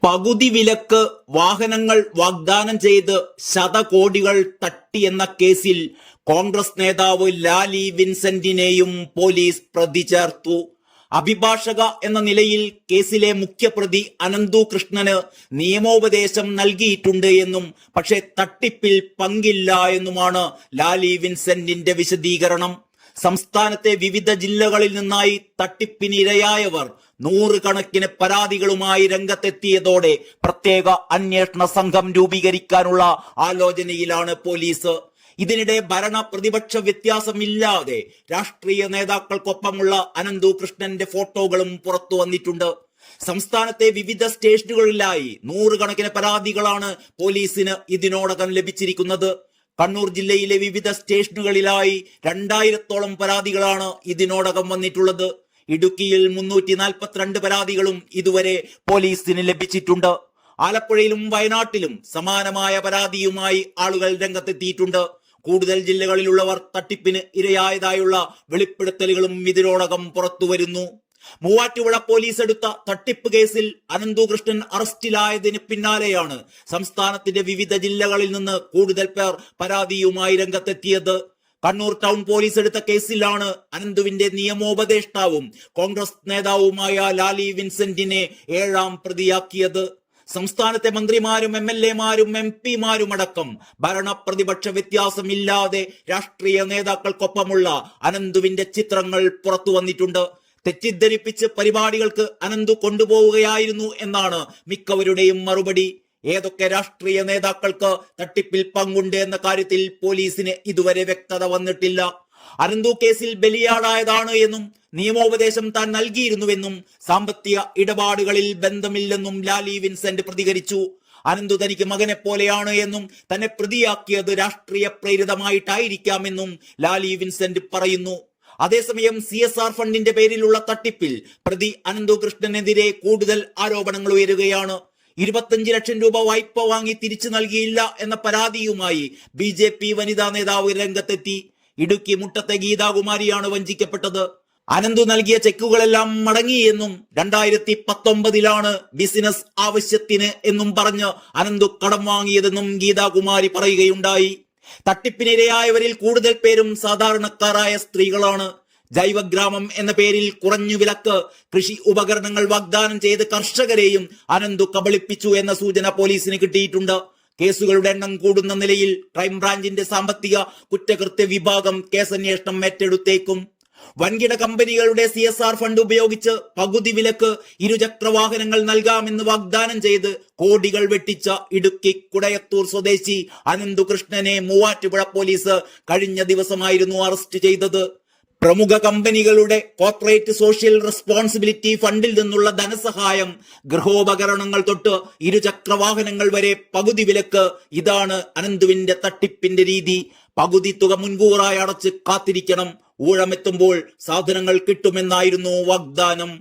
പകുതി വിലക്ക് വാഹനങ്ങൾ വാഗ്ദാനം ചെയ്ത് ശതകോടികൾ തട്ടിയെന്ന കേസിൽ കോൺഗ്രസ് നേതാവ് ലാലി വിൻസെന്റിനെയും പോലീസ് പ്രതി ചേർത്തു. അഭിഭാഷക എന്ന നിലയിൽ കേസിലെ മുഖ്യപ്രതി അനന്തു കൃഷ്ണന് നിയമോപദേശം നൽകിയിട്ടുണ്ട് എന്നും പക്ഷേ തട്ടിപ്പിൽ പങ്കില്ല എന്നുമാണ് ലാലി വിൻസെന്റിന്റെ വിശദീകരണം. സംസ്ഥാനത്തെ വിവിധ ജില്ലകളിൽ നിന്നായി തട്ടിപ്പിനിരയായവർ നൂറുകണക്കിന് പരാതികളുമായി രംഗത്തെത്തിയതോടെ പ്രത്യേക അന്വേഷണ സംഘം രൂപീകരിക്കാനുള്ള ആലോചനയിലാണ് പോലീസ്. ഇതിനിടെ ഭരണ പ്രതിപക്ഷ വ്യത്യാസമില്ലാതെ രാഷ്ട്രീയ നേതാക്കൾക്കൊപ്പമുള്ള അനന്തു കൃഷ്ണന്റെ ഫോട്ടോകളും പുറത്തു വന്നിട്ടുണ്ട്. സംസ്ഥാനത്തെ വിവിധ സ്റ്റേഷനുകളിലായി നൂറുകണക്കിന് പരാതികളാണ് പോലീസിന് ഇതിനോടകം ലഭിച്ചിരിക്കുന്നത്. കണ്ണൂർ ജില്ലയിലെ വിവിധ സ്റ്റേഷനുകളിലായി 2000-ഓളം പരാതികളാണ് ഇതിനോടകം വന്നിട്ടുള്ളത്. ഇടുക്കിയിൽ 342 പരാതികളും ഇതുവരെ പോലീസിന് ലഭിച്ചിട്ടുണ്ട്. ആലപ്പുഴയിലും വയനാട്ടിലും സമാനമായ പരാതിയുമായി ആളുകൾ രംഗത്തെത്തിയിട്ടുണ്ട്. കൂടുതൽ ജില്ലകളിലുള്ളവർ തട്ടിപ്പിന് ഇരയായതായുള്ള വെളിപ്പെടുത്തലുകളും ഇതിനോടകം പുറത്തുവരുന്നു. മൂവാറ്റുപുഴ പോലീസ് എടുത്ത തട്ടിപ്പ് കേസിൽ അനന്തു കൃഷ്ണൻ അറസ്റ്റിലായതിന് പിന്നാലെയാണ് സംസ്ഥാനത്തിന്റെ വിവിധ ജില്ലകളിൽ നിന്ന് കൂടുതൽ പേർ പരാതിയുമായി രംഗത്തെത്തിയത്. കണ്ണൂർ ടൗൺ പോലീസ് എടുത്ത കേസിലാണ് അനന്തുവിന്റെ നിയമോപദേഷ്ടാവും കോൺഗ്രസ് നേതാവുമായ ലാലി വിൻസെന്റിനെ 7ാം പ്രതിയാക്കിയത്. സംസ്ഥാനത്തെ മന്ത്രിമാരും MLA-മാരും MP-മാരും അടക്കം ഭരണ പ്രതിപക്ഷ വ്യത്യാസമില്ലാതെ രാഷ്ട്രീയ നേതാക്കൾക്കൊപ്പമുള്ള അനന്തുവിന്റെ ചിത്രങ്ങൾ പുറത്തു വന്നിട്ടുണ്ട്. തെറ്റിദ്ധരിപ്പിച്ച് പരിപാടികൾക്ക് അനന്തു കൊണ്ടുപോവുകയായിരുന്നു എന്നാണ് മിക്കവരുടെയും മറുപടി. ഏതൊക്കെ രാഷ്ട്രീയ നേതാക്കൾക്ക് തട്ടിപ്പിൽ പങ്കുണ്ട് എന്ന കാര്യത്തിൽ പോലീസിന് ഇതുവരെ വ്യക്തത വന്നിട്ടില്ല. അനന്തു കേസിൽ ബലിയാടായതാണ് എന്നും നിയമോപദേശം താൻ നൽകിയിരുന്നുവെന്നും സാമ്പത്തിക ഇടപാടുകളിൽ ബന്ധമില്ലെന്നും ലാലി വിൻസെന്റ് പ്രതികരിച്ചു. അനന്തു തനിക്ക് മകനെ പോലെയാണ് എന്നും തന്നെ പ്രതിയാക്കിയത് രാഷ്ട്രീയ പ്രേരിതമായിട്ടായിരിക്കാമെന്നും ലാലി വിൻസെന്റ് പറയുന്നു. അതേസമയം CSR ഫണ്ടിന്റെ പേരിലുള്ള തട്ടിപ്പിൽ പ്രതി അനന്തു കൃഷ്ണനെതിരെ കൂടുതൽ ആരോപണങ്ങൾ ഉയരുകയാണ്. 25 ലക്ഷം രൂപ വായ്പ വാങ്ങി തിരിച്ചു നൽകിയില്ല എന്ന പരാതിയുമായി BJP വനിതാ നേതാവ് രംഗത്തെത്തി. ഇടുക്കി മുട്ടത്തെ ഗീതാകുമാരിയാണ് വഞ്ചിക്കപ്പെട്ടത്. അനന്തു നൽകിയ ചെക്കുകളെല്ലാം മടങ്ങിയെന്നും 2019-ലാണ് ബിസിനസ് ആവശ്യത്തിന് എന്നും പറഞ്ഞ് അനന്തു കടം വാങ്ങിയതെന്നും ഗീതാകുമാരി പറയുകയുണ്ടായി. തട്ടിപ്പിനിരയായവരിൽ കൂടുതൽ പേരും സാധാരണക്കാരായ സ്ത്രീകളാണ്. ജൈവഗ്രാമം എന്ന പേരിൽ കുറഞ്ഞു വിലക്ക് കൃഷി ഉപകരണങ്ങൾ വാഗ്ദാനം ചെയ്ത് കർഷകരെയും അനന്തു കബളിപ്പിച്ചു എന്ന സൂചന പോലീസിന് കിട്ടിയിട്ടുണ്ട്. കേസുകളുടെ എണ്ണം കൂടുന്ന നിലയിൽ ക്രൈംബ്രാഞ്ചിന്റെ സാമ്പത്തിക കുറ്റകൃത്യ വിഭാഗം കേസന്വേഷണം ഏറ്റെടുത്തേക്കും. വൻകിട കമ്പനികളുടെ CSR ഫണ്ട് ഉപയോഗിച്ച് പകുതി വിലക്ക് ഇരുചക്രവാഹനങ്ങൾ നൽകാമെന്ന് വാഗ്ദാനം ചെയ്ത് കോടികൾ വെട്ടിച്ച ഇടുക്കി കുടയത്തൂർ സ്വദേശി അനന്തു കൃഷ്ണനെ മൂവാറ്റുപുഴ പോലീസ് കഴിഞ്ഞ ദിവസമായിരുന്നു അറസ്റ്റ് ചെയ്തത്. പ്രമുഖ കമ്പനികളുടെ കോർപ്പറേറ്റ് സോഷ്യൽ റെസ്പോൺസിബിലിറ്റി ഫണ്ടിൽ നിന്നുള്ള ധനസഹായം, ഗൃഹോപകരണങ്ങൾ തൊട്ട് ഇരുചക്രവാഹനങ്ങൾ വരെ പകുതി വിലക്ക്, ഇതാണ് അനന്തുവിന്റെ തട്ടിപ്പിന്റെ രീതി. പകുതി തുക മുൻകൂറായി അടച്ച് കാത്തിരിക്കണം. ഊഴമെത്തുമ്പോൾ സാധനങ്ങൾ കിട്ടുമെന്നായിരുന്നു വാഗ്ദാനം.